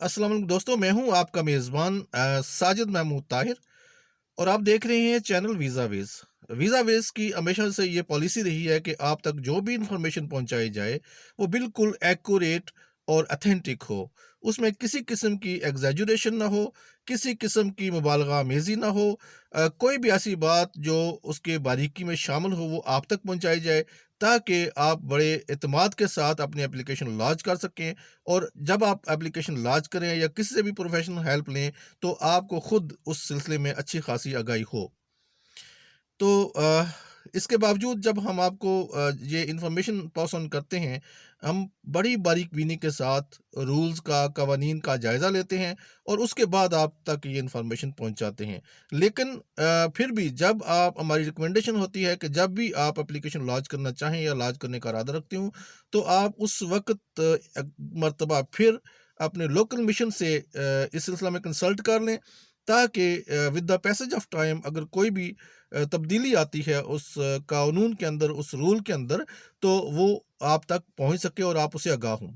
अस्सलाम वालेकुम दोस्तों, मैं हूं आपका मेज़बान साजिद महमूद ताहिर और आप देख रहे हैं चैनल वीज़ावेज़। वीज़ावेज़ की हमेशा से ये पॉलिसी रही है कि आप तक जो भी इंफॉर्मेशन पहुंचाई जाए, वो बिल्कुल एक्यूरेट और ऑथेंटिक हो। उसमें किसी किस्म की एग्ज़ैजुरेशन ना हो, किसी किस्म की मुबालगा आमेज़ी ना हो। कोई भी ऐसी बात जो उसके बारीकी में शामिल हो, वो आप तक पहुंचाई जाए, ताकि आप बड़े एतमाद के साथ अपनी एप्लीकेशन लॉन्च कर सकें। और जब आप एप्लीकेशन लॉन्च करें या किसी से भी प्रोफेशनल हेल्प लें, तो आपको खुद उस सिलसिले में अच्छी खासी आगाही हो। तो इसके बावजूद जब हम आपको ये इन्फॉर्मेशन पास ऑन करते हैं, हम बड़ी बारीक-बीनी के साथ रूल्स का, कवानीन का जायज़ा लेते हैं और उसके बाद आप तक ये इन्फॉर्मेशन पहुँचाते हैं। लेकिन फिर भी जब आप हमारी रिकमेंडेशन होती है कि जब भी आप एप्लीकेशन लॉन्च करना चाहें या लॉन्च करने का इरादा रखते हो, तो आप उस वक़्त मर्तबा फिर अपने लोकल मिशन से इस सिलसिला में कंसल्ट कर लें, ताकि with the passage of time अगर कोई भी तब्दीली आती है उस कानून के अंदर, उस रूल के अंदर, तो वो आप तक पहुँच सके और आप उससे आगाह हों।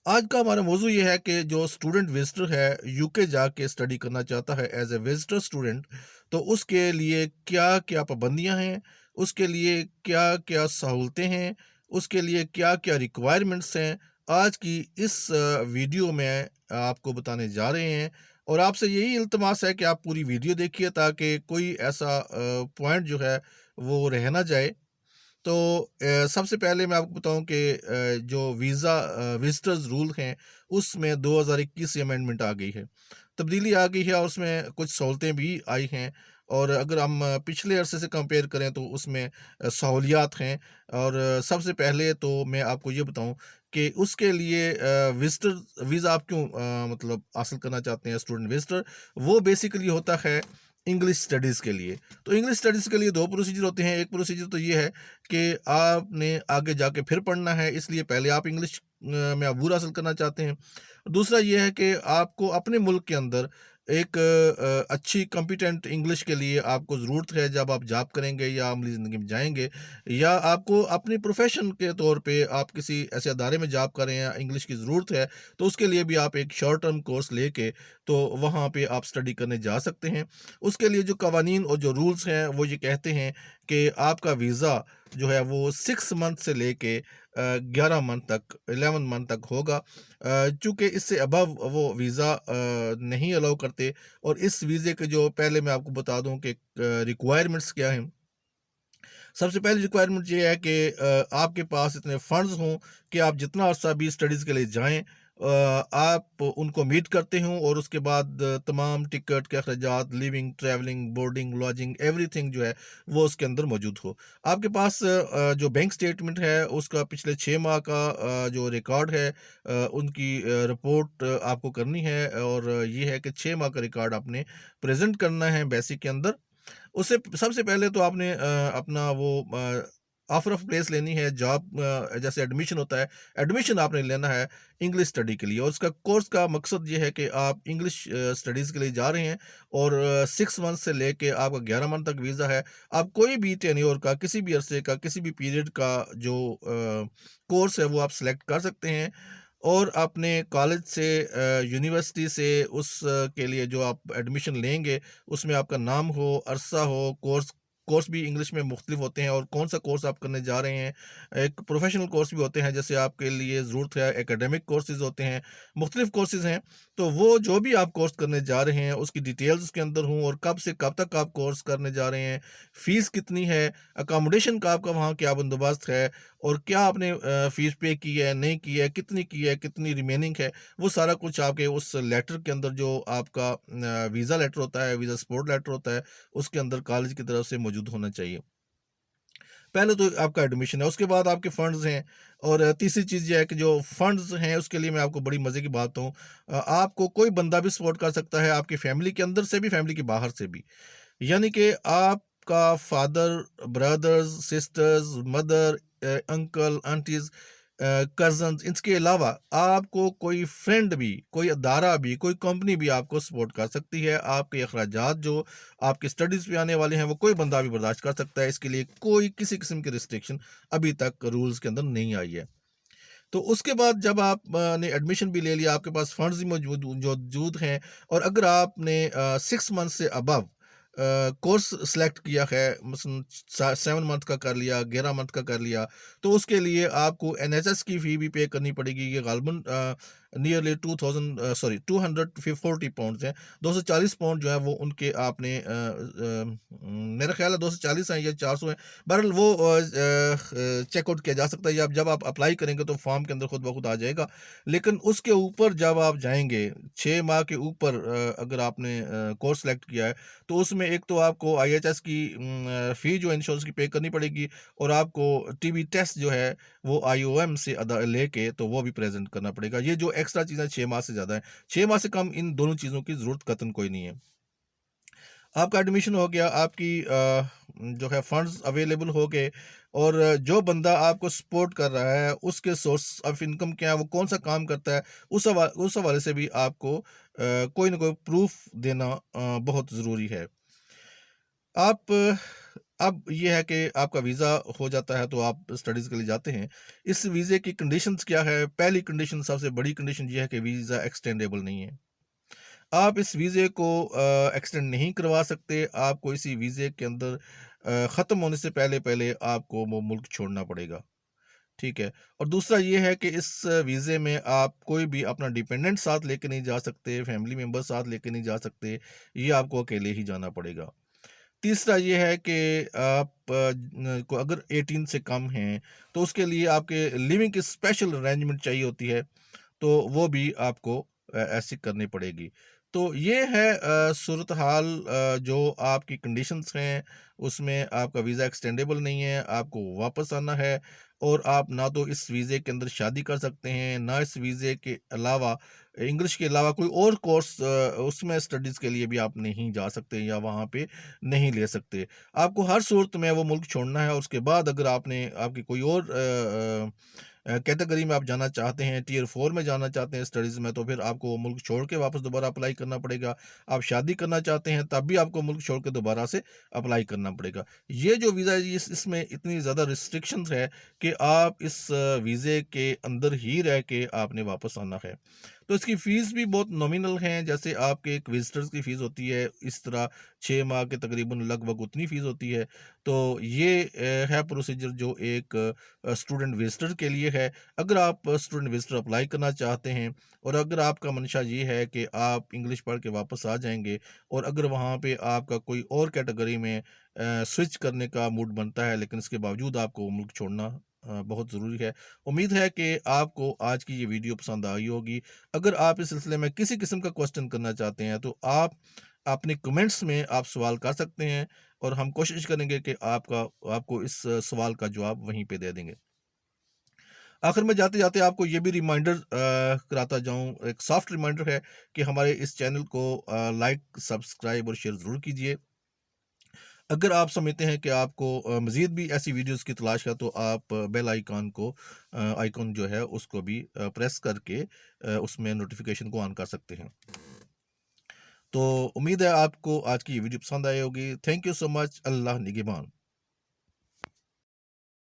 आज का हमारा मौज़ू ये है कि जो स्टूडेंट विज़िटर है, यूके जाके स्टडी करना चाहता है एज़ अ विज़िटर स्टूडेंट, तो उसके लिए क्या-क्या पाबंदियाँ हैं, उसके लिए क्या-क्या सहूलतें हैं, उसके लिए क्या-क्या रिक्वायरमेंट्स हैं, आज की इस वीडियो में आपको बताने जा रहे हैं। और आपसे यही इल्तिमास है कि आप पूरी वीडियो देखिए, ताकि कोई ऐसा पॉइंट जो है, वो रह ना जाए। तो सबसे पहले मैं आपको बताऊँ कि जो विज़िटर्स रूल हैं, उसमें 2021 से अमेंडमेंट आ गई है। तब्दीली आ गई है और उसमें कुछ सहूलतें भी आई हैं। और अगर हम पिछले अरसे से कंपेयर करें, तो उसमें सहूलियात हैं। और सबसे पहले तो मैं आपको ये बताऊँ कि उसके लिए विज़िटर वीज़ा आप क्यों मतलब हासिल करना चाहते हैं स्टूडेंट विज़िटर, वो बेसिकली होता है इंग्लिश स्टडीज़ के लिए। तो इंग्लिश स्टडीज़ के लिए 2 प्रोसीजर होते हैं। एक प्रोसीजर तो ये है कि आपने आगे जाके फिर पढ़ना है, इसलिए पहले आप इंग्लिश में अबूर हासिल करना चाहते हैं। दूसरा ये है कि आपको अपने मुल्क के अंदर एक अच्छी कॉम्पिटेंट इंग्लिश के लिए आपको ज़रूरत है, जब आप जॉब करेंगे या अमली ज़िंदगी में जाएँगे, या आपको अपनी प्रोफ़ेशन के तौर पे आप किसी ऐसे अदारे में जॉब कर रहे हैं, इंग्लिश की ज़रूरत है, तो उसके लिए भी आप एक शॉर्ट टर्म कोर्स लेके, तो वहाँ पे आप स्टडी करने जा सकते हैं। उसके लिए जो कवानीन और जो रूल्स हैं, वो ये कहते हैं कि आपका वीज़ा जो है वो 6 मंथ से लेके 11 मंथ तक, 11 मंथ तक होगा। चूँकि इससे अबव वो वीज़ा नहीं अलाउ करते। और इस वीज़े के जो पहले मैं आपको बता दूँ कि रिक्वायरमेंट्स क्या हैं। सबसे पहली रिक्वायरमेंट ये है कि आपके पास इतने फंड्स हों कि आप जितना अर्सा भी स्टडीज़ के लिए जाएँ, आप उनको मीट करते हों, और उसके बाद तमाम टिकट के अखराजात, living, travelling, boarding, lodging, everything जो है, वो उसके अंदर मौजूद हो। आपके पास जो बैंक स्टेटमेंट है, उसका पिछले 6 माह का जो रिकॉर्ड है, उनकी रिपोर्ट आपको करनी है। और ये है कि 6 माह का रिकॉर्ड आपने प्रेज़ेंट करना है बेसिक के अंदर। उससे सबसे पहले तो आपने अपना वो ऑफर ऑफ प्लेस लेनी है, जॉब जैसे एडमिशन होता है, एडमिशन आपने लेना है इंग्लिश स्टडी के लिए। और उसका कोर्स का मकसद ये है कि आप इंग्लिश स्टडीज़ के लिए जा रहे हैं। और 6 मंथ से लेके आपका 11 मंथ तक वीज़ा है। आप कोई भी टेन्योर का, किसी भी अरसे का, किसी भी पीरियड का जो कोर्स है, वो आप सेलेक्ट कर सकते हैं। और अपने कॉलेज से, यूनिवर्सिटी से, के लिए जो आप एडमिशन लेंगे, उसमें आपका नाम हो, अरसा हो, कोर्स कोर्स भी इंग्लिश में मुख्तलिफ होते हैं, और कौन-सा कोर्स आप करने जा रहे हैं। एक प्रोफ़ेशनल कोर्स भी होते हैं, जैसे आपके लिए ज़रूरत है, एकेडमिक कोर्सेज़ होते हैं, मुख्तलिफ कोर्सेज़ हैं। तो वो जो भी आप कोर्स करने जा रहे हैं, उसकी डिटेल्स उसके अंदर हों, और कब से कब तक आप कोर्स करने जा रहे हैं, फ़ीस कितनी है, अकोमोडेशन का आपका वहाँ क्या बंदोबस्त है, और क्या आपने फ़ीस पे की है, नहीं की है, कितनी रिमेनिंग है, वो सारा कुछ आपके उस लेटर के अंदर, जो आपका वीज़ा लेटर होता है, वीज़ा सपोर्ट लेटर होता है, उसके अंदर कॉलेज की तरफ से मौजूद होना चाहिए। पहले तो आपका एडमिशन है, उसके बाद आपके फंड्स हैं। और तीसरी चीज़ ये है कि जो फंड्स हैं, उसके लिए मैं आपको बड़ी मज़े की बात बताऊँ, आपको कोई बंदा भी सपोर्ट कर सकता है, आपकी फैमिली के अंदर से भी, फैमिली के बाहर से भी। यानी कि आपका father, brothers, sisters, mother, uncle, aunties, cousins, इसके अलावा आपको कोई फ्रेंड भी, कोई अदारा भी, कोई कंपनी भी आपको सपोर्ट कर सकती है। आपके अखराजात जो आपकी स्टडीज़ पे आने वाले हैं, वो कोई बंदा भी बर्दाश्त कर सकता है। इसके लिए कोई किसी किस्म की रिस्ट्रिक्शन अभी तक रूल्स के अंदर नहीं आई है। तो उसके बाद जब आप ने एडमिशन भी ले लिया, आपके पास फंड्स भी मौजूद हैं और अगर आपने 6 मंथ से अबव कोर्स सेलेक्ट किया है, मसलन 7 मंथ का कर लिया, 11 मंथ का कर लिया, तो उसके लिए आपको एनएसएस की फ़ी भी पे करनी पड़ेगी। ये गालबन नियरली 240 पाउंड्स हैं। 240 पाउंड जो है वो उनके आपने मेरा ख़्याल है 240 हैं या 400 हैं। बहरहाल वो चेकआउट किया जा सकता है या जब आप अप्लाई करेंगे तो फॉर्म के अंदर खुद ब खुद आ जाएगा। लेकिन उसके ऊपर जब आप जाएँगे, 6 माह के ऊपर अगर आपने कोर्स सेलेक्ट किया है, तो उसमें एक तो आपको आईएचएस की फ़ी जो है इंश्योरेंस की पे करनी पड़ेगी और आपको टीबी टेस्ट जो है वो आईओएम से अदा लेके तो वो भी प्रेज़ेंट करना पड़ेगा। ये जो एक्स्ट्रा चीज़ें 6 माह से ज़्यादा है। 6 माह से कम इन दोनों चीज़ों की ज़रूरत कतई कोई नहीं है। आपका एडमिशन हो गया, आपकी जो है फंड्स अवेलेबल हो गए और जो बंदा आपको सपोर्ट कर रहा है, उसके सोर्स ऑफ इनकम क्या है, वो कौन-सा काम करता है, उस हवाले से भी आपको कोई ना कोई प्रूफ़ देना बहुत ज़रूरी है। आप अब ये है कि आपका वीज़ा हो जाता है, तो आप स्टडीज़ के लिए जाते हैं। इस वीज़े की कंडीशंस क्या है? पहली कंडीशन, सबसे बड़ी कंडीशन ये है कि वीज़ा एक्सटेंडेबल नहीं है। आप इस वीज़े को एक्सटेंड नहीं करवा सकते, आपको इसी वीज़े के अंदर ख़त्म होने से पहले-पहले आपको वो मुल्क छोड़ना पड़ेगा, ठीक है? और दूसरा ये है कि इस वीज़े में आप कोई भी अपना डिपेंडेंट साथ लेके नहीं जा सकते, फैमिली मेंबर साथ लेके नहीं जा सकते, ये आपको अकेले ही जाना पड़ेगा। तीसरा ये है कि आप न को अगर 18 से कम हैं, तो उसके लिए आपके लिविंग की स्पेशल अरेंजमेंट चाहिए होती है। तो वो भी आपको ऐसी करनी पड़ेगी। तो ये है सूरत हाल, जो आपकी कंडीशंस हैं, उसमें आपका वीज़ा एक्सटेंडेबल नहीं है, आपको वापस आना है और आप ना तो इस वीज़े के अंदर शादी कर सकते हैं, ना इस वीज़े के अलावा इंग्लिश के अलावा कोई और कोर्स उसमें स्टडीज़ के लिए भी आप नहीं जा सकते या वहाँ पे नहीं ले सकते। आपको हर सूरत में वो मुल्क छोड़ना है, उसके बाद अगर आपने आपकी कोई और कैटेगरी में आप जाना चाहते हैं, टियर 4 में जाना चाहते हैं स्टडीज़ में, तो फिर आपको वो मुल्क छोड़ के वापस दोबारा अप्लाई करना पड़ेगा। आप शादी करना चाहते हैं, तब भी आपको मुल्क छोड़ के दोबारा से अप्लाई करना पड़ेगा। ये जो वीज़ा है, इसमें इतनी ज़्यादा रिस्ट्रिक्शंस है कि आप इस वीज़े के अंदर ही रह के आपने वापस आना है। तो इसकी फ़ीस भी बहुत नॉमिनल हैं, जैसे आपके एक विज़िटर्स की फ़ीस होती है, इस तरह 6 माह के तकरीबन लगभग उतनी फ़ीस होती है। तो ये है प्रोसीजर जो एक स्टूडेंट विज़िटर के लिए है। अगर आप स्टूडेंट विज़िटर अप्लाई करना चाहते हैं और अगर आपका मंशा ये है कि आप इंग्लिश पढ़ के वापस आ जाएँगे और अगर वहाँ पे आपका कोई और कैटेगरी में स्विच करने का मूड बनता है, लेकिन इसके बावजूद आपको वो मुल्क छोड़ना बहुत ज़रूरी है। उम्मीद है कि आपको आज की ये वीडियो पसंद आई होगी। अगर आप इस सिलसिले में किसी किस्म का क्वेश्चन करना चाहते हैं, तो आप अपने कमेंट्स में आप सवाल कर सकते हैं और हम कोशिश करेंगे कि आपको इस सवाल का जवाब वहीं पे दे देंगे। आखिर में जाते-जाते आपको ये भी रिमाइंडर कराता जाऊँ, एक सॉफ्ट रिमाइंडर है कि हमारे इस चैनल को लाइक, सब्सक्राइब और शेयर ज़रूर कीजिए। अगर आप समझते हैं कि आपको मज़ीद भी ऐसी वीडियोज़ की तलाश है, तो आप बेल आइकन को आइकन जो है उसको भी प्रेस करके उसमें नोटिफ़िकेशन को ऑन कर सकते हैं। तो उम्मीद है आपको आज की ये वीडियो पसंद आई होगी। Thank you so much. Allah निगहबान।